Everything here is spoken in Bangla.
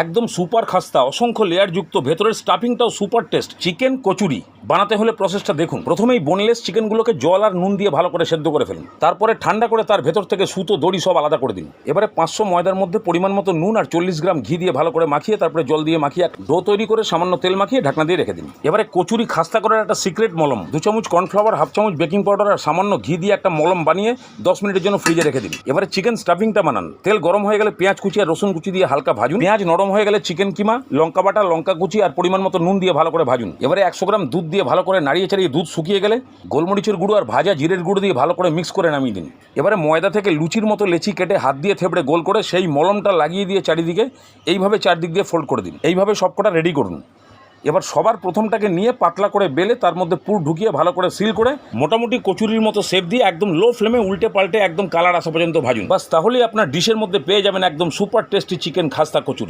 একদম সুপার খাস্তা, অসংখ্য লেয়ার যুক্ত, ভেতরের স্টাফিংটাও সুপার টেস্ট। চিকেন কচুরি বানাতে হলে প্রসেসটা দেখুন। প্রথমেই বোনলেস চিকেনগুলোকে জল আর নুন দিয়ে ভালো করে সেদ্ধ করে ফেলুন। তারপরে ঠান্ডা করে তার ভেতর থেকে সুতো দড়ি সব আলাদা করে দিন। এবারে 500 ময়দার মধ্যে পরিমাণ মতো নুন আর 40 গ্রাম ঘি দিয়ে ভালো করে মাখিয়ে তারপরে জল দিয়ে মাখিয়ে ডো তৈরি করে সামান্য তেল মাখিয়ে ঢাকনা দিয়ে রেখে দিন। এবারে কচুরি খাস্তা করার একটা সিক্রেট মলম, 2 চামচ কর্নফ্লাওয়ার, 1/2 চামচ বেকিং পাউডার আর সামান্য ঘি দিয়ে একটা মলম বানিয়ে 10 মিনিটের জন্য ফ্রিজে রেখে দিন। এবারে চিকেন স্টাফিংটা বানান। তেল গরম হয়ে গেলে পেঁয়াজ কুচি আর রসুন কুচি দিয়ে হালকা ভাজুন। পেঁয়াজ নরম হয়ে গেলে চিকেন কিমা, লঙ্কা বাটা, লঙ্কা কুচি আর পরিমাণ মতো নুন দিয়ে ভালো করে ভাজুন। এবারে 100 গ্রাম দুধ দিয়ে ভালো করে নাড়িয়ে চাড়িয়ে দুধ শুকিয়ে গেলে গোলমরিচের গুঁড়ো আর ভাজা জিরের গুঁড়ো দিয়ে ভালো করে মিক্স করে নামিয়ে দিন। এবারে ময়দা থেকে লুচির মতো লেচি কেটে হাত দিয়ে থেবড়ে গোল করে সেই মলমটা লাগিয়ে দিয়ে চারিদিকে এইভাবে চারদিক দিয়ে ফোল্ড করে দিন। এইভাবে সবকটা রেডি করুন। এবার সবার প্রথমটাকে নিয়ে পাতলা করে বেলে তার মধ্যে পুর ঢুকিয়ে ভালো করে সিল করে মোটামুটি কচুরির মতো শেপ দিয়ে একদম লো ফ্লেমে উল্টে পাল্টে একদম কালার আসা পর্যন্ত ভাজুন। বাস, তাহলেই আপনার ডিশের মধ্যে পেয়ে যাবেন একদম সুপার টেস্টি চিকেন খাস্তা কচুরি।